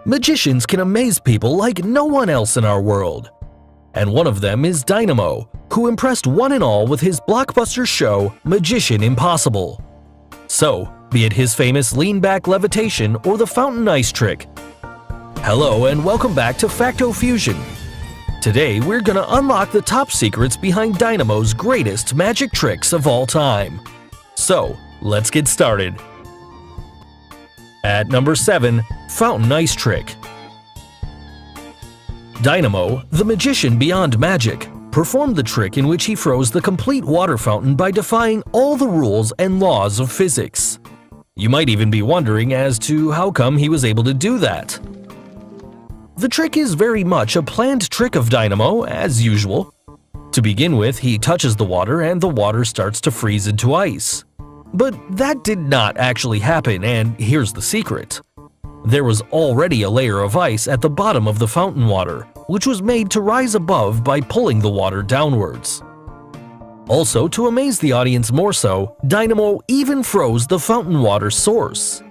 Magicians can amaze people like no one else in our world. And one of them is Dynamo, who impressed one and all with his blockbuster show, Magician Impossible. So, be it his famous lean-back levitation or the fountain ice trick. Hello and welcome back to Facto Fusion. Today we're gonna unlock the top secrets behind Dynamo's greatest magic tricks of all time. So, let's get started. At number 7, Fountain Ice Trick. Dynamo, the magician beyond magic, performed the trick in which he froze the complete water fountain by defying all the rules and laws of physics. You might even be wondering as to how come he was able to do that. The trick is very much a planned trick of Dynamo, as usual. To begin with, he touches the water and the water starts to freeze into ice. But that did not actually happen, and here's the secret. There was already a layer of ice at the bottom of the fountain water, which was made to rise above by pulling the water downwards. Also, to amaze the audience more so, Dynamo even froze the fountain water source.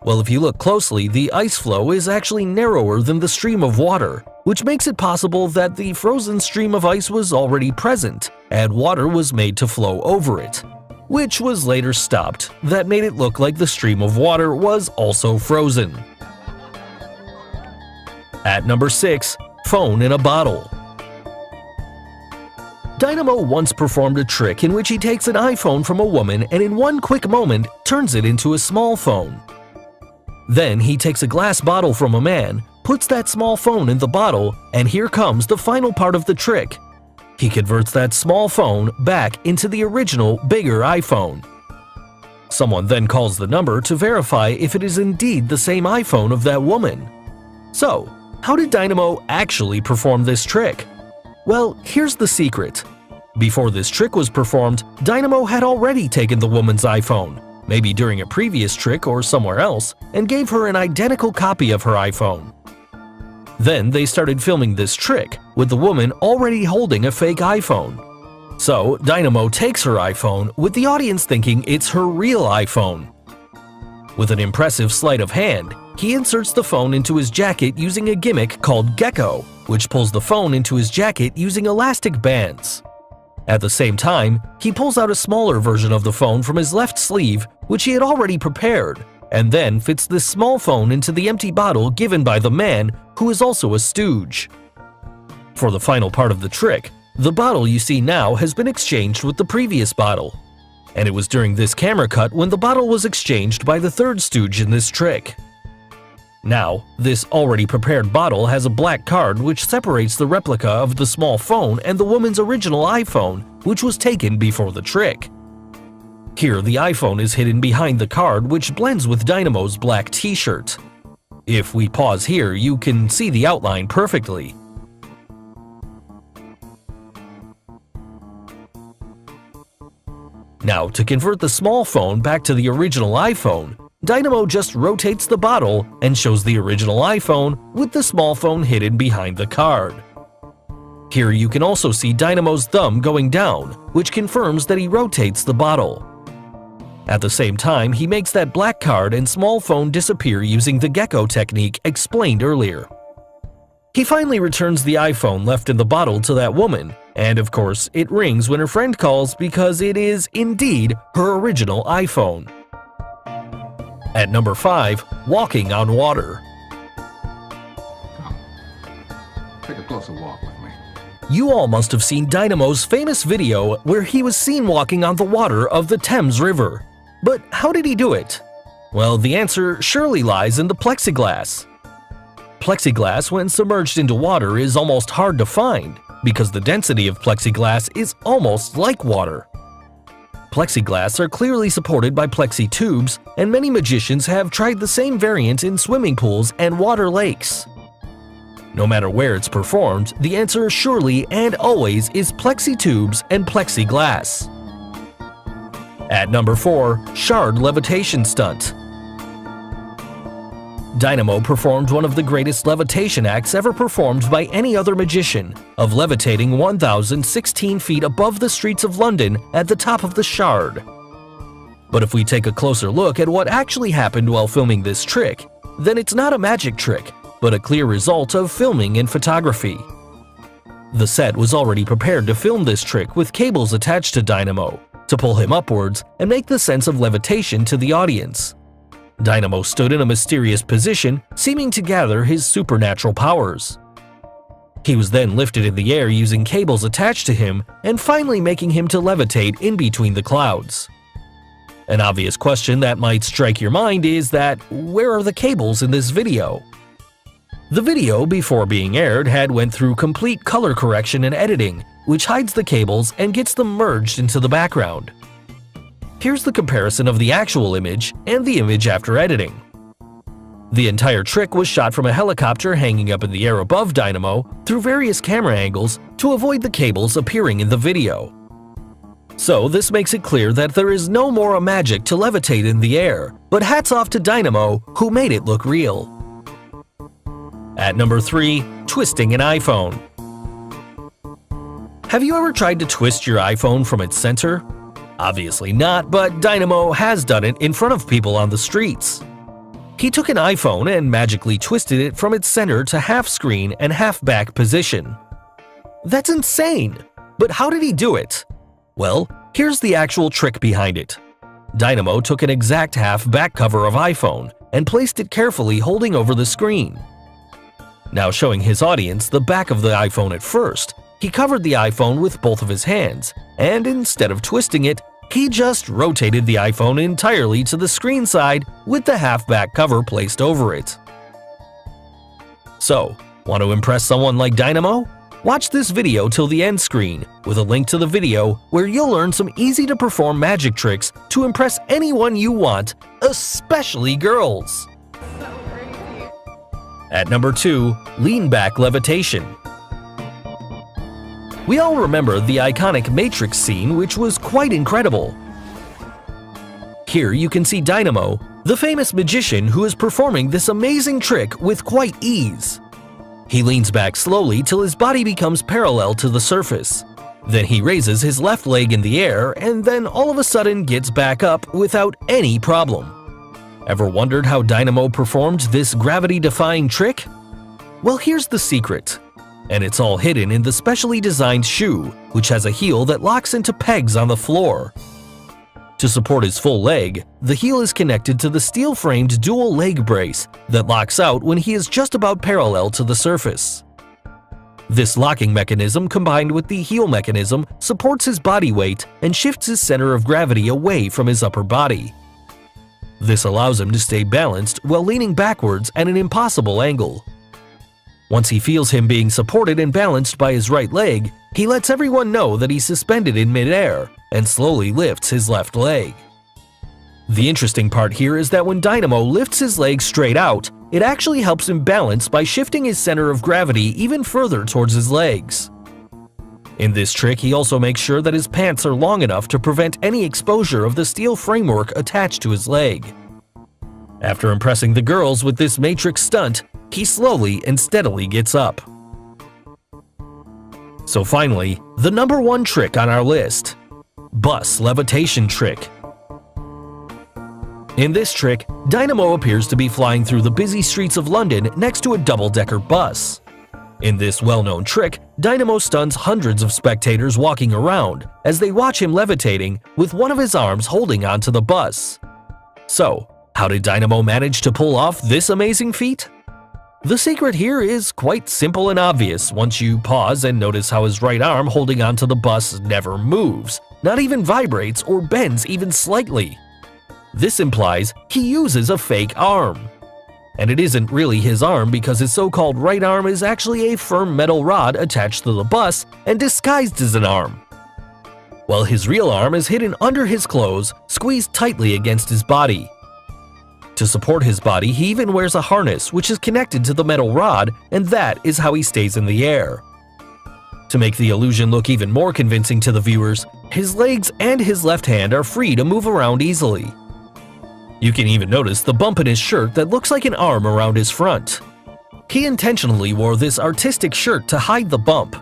Well, if you look closely, the ice flow is actually narrower than the stream of water, which makes it possible that the frozen stream of ice was already present, and water was made to flow over it, which was later stopped. That made it look like the stream of water was also frozen. At number 6, Phone in a Bottle. Dynamo once performed a trick in which he takes an iPhone from a woman and in one quick moment turns it into a small phone. Then he takes a glass bottle from a man, puts that small phone in the bottle, and here comes the final part of the trick. He converts that small phone back into the original, bigger iPhone. Someone then calls the number to verify if it is indeed the same iPhone of that woman. So, how did Dynamo actually perform this trick? Well, here's the secret. Before this trick was performed, Dynamo had already taken the woman's iPhone, maybe during a previous trick or somewhere else, and gave her an identical copy of her iPhone. Then they started filming this trick, with the woman already holding a fake iPhone. So, Dynamo takes her iPhone, with the audience thinking it's her real iPhone. With an impressive sleight of hand, he inserts the phone into his jacket using a gimmick called Gecko, which pulls the phone into his jacket using elastic bands. At the same time, he pulls out a smaller version of the phone from his left sleeve, which he had already prepared, and then fits this small phone into the empty bottle given by the man, who is also a stooge. For the final part of the trick, the bottle you see now has been exchanged with the previous bottle. And it was during this camera cut when the bottle was exchanged by the third stooge in this trick. Now, this already prepared bottle has a black card which separates the replica of the small phone and the woman's original iPhone, which was taken before the trick. Here, the iPhone is hidden behind the card, which blends with Dynamo's black t-shirt. If we pause here, you can see the outline perfectly. Now, to convert the small phone back to the original iPhone, Dynamo just rotates the bottle and shows the original iPhone with the small phone hidden behind the card. Here you can also see Dynamo's thumb going down, which confirms that he rotates the bottle. At the same time, he makes that black card and small phone disappear using the gecko technique explained earlier. He finally returns the iPhone left in the bottle to that woman, and of course, it rings when her friend calls because it is indeed her original iPhone. At number 5, Walking on Water. Come, take a closer walk with me. You all must have seen Dynamo's famous video where he was seen walking on the water of the Thames River. But how did he do it? Well, the answer surely lies in the plexiglass. Plexiglass, when submerged into water, is almost hard to find because the density of plexiglass is almost like water. Plexiglass are clearly supported by plexi tubes, and many magicians have tried the same variant in swimming pools and water lakes. No matter where it's performed, the answer surely and always is plexi tubes and plexiglass. At number 4, Shard Levitation Stunt. Dynamo performed one of the greatest levitation acts ever performed by any other magician, of levitating 1,016 feet above the streets of London at the top of the Shard. But if we take a closer look at what actually happened while filming this trick, then it's not a magic trick, but a clear result of filming and photography. The set was already prepared to film this trick with cables attached to Dynamo to pull him upwards and make the sense of levitation to the audience. Dynamo stood in a mysterious position, seeming to gather his supernatural powers. He was then lifted in the air using cables attached to him and finally making him to levitate in between the clouds. An obvious question that might strike your mind is that, where are the cables in this video? The video, before being aired, had went through complete color correction and editing, which hides the cables and gets them merged into the background. Here's the comparison of the actual image and the image after editing. The entire trick was shot from a helicopter hanging up in the air above Dynamo through various camera angles to avoid the cables appearing in the video. So this makes it clear that there is no more magic to levitate in the air, but hats off to Dynamo who made it look real. At number 3, twisting an iPhone. Have you ever tried to twist your iPhone from its center? Obviously not, but Dynamo has done it in front of people on the streets. He took an iPhone and magically twisted it from its center to half screen and half back position. That's insane! But how did he do it? Well, here's the actual trick behind it. Dynamo took an exact half back cover of iPhone and placed it carefully holding over the screen. Now showing his audience the back of the iPhone at first, he covered the iPhone with both of his hands, and instead of twisting it, he just rotated the iPhone entirely to the screen side with the half-back cover placed over it. So, want to impress someone like Dynamo? Watch this video till the end screen with a link to the video where you'll learn some easy-to-perform magic tricks to impress anyone you want, especially girls. At number 2, lean back levitation. We all remember the iconic Matrix scene, which was quite incredible. Here you can see Dynamo, the famous magician who is performing this amazing trick with quite ease. He leans back slowly till his body becomes parallel to the surface. Then he raises his left leg in the air and then all of a sudden gets back up without any problem. Ever wondered how Dynamo performed this gravity-defying trick? Well, here's the secret. And it's all hidden in the specially designed shoe, which has a heel that locks into pegs on the floor. To support his full leg, the heel is connected to the steel-framed dual leg brace that locks out when he is just about parallel to the surface. This locking mechanism combined with the heel mechanism supports his body weight and shifts his center of gravity away from his upper body. This allows him to stay balanced while leaning backwards at an impossible angle. Once he feels him being supported and balanced by his right leg, he lets everyone know that he's suspended in midair and slowly lifts his left leg. The interesting part here is that when Dynamo lifts his leg straight out, it actually helps him balance by shifting his center of gravity even further towards his legs. In this trick, he also makes sure that his pants are long enough to prevent any exposure of the steel framework attached to his leg. After impressing the girls with this Matrix stunt, he slowly and steadily gets up. So finally, the number 1 trick on our list. Bus levitation trick. In this trick, Dynamo appears to be flying through the busy streets of London next to a double-decker bus. In this well-known trick, Dynamo stuns hundreds of spectators walking around as they watch him levitating with one of his arms holding onto the bus. So, how did Dynamo manage to pull off this amazing feat? The secret here is quite simple and obvious once you pause and notice how his right arm holding onto the bus never moves, not even vibrates or bends even slightly. This implies he uses a fake arm. And it isn't really his arm because his so-called right arm is actually a firm metal rod attached to the bus and disguised as an arm. While his real arm is hidden under his clothes, squeezed tightly against his body. To support his body, he even wears a harness which is connected to the metal rod, and that is how he stays in the air. To make the illusion look even more convincing to the viewers, his legs and his left hand are free to move around easily. You can even notice the bump in his shirt that looks like an arm around his front. He intentionally wore this artistic shirt to hide the bump.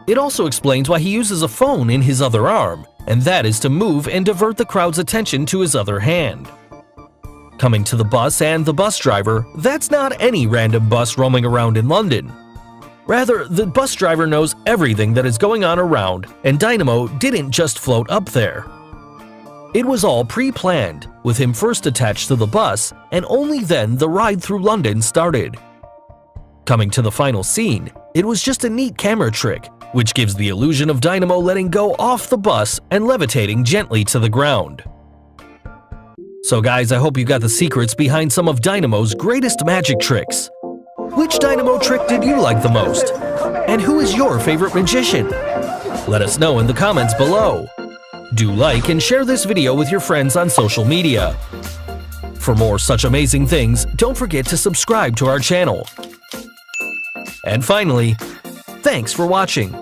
It also explains why he uses a phone in his other arm, and that is to move and divert the crowd's attention to his other hand. Coming to the bus and the bus driver, that's not any random bus roaming around in London. Rather, the bus driver knows everything that is going on around, and Dynamo didn't just float up there. It was all pre-planned, with him first attached to the bus, and only then the ride through London started. Coming to the final scene, it was just a neat camera trick, which gives the illusion of Dynamo letting go off the bus and levitating gently to the ground. So guys, I hope you got the secrets behind some of Dynamo's greatest magic tricks. Which Dynamo trick did you like the most? And who is your favorite magician? Let us know in the comments below. Do like and share this video with your friends on social media. For more such amazing things, don't forget to subscribe to our channel. And finally, thanks for watching.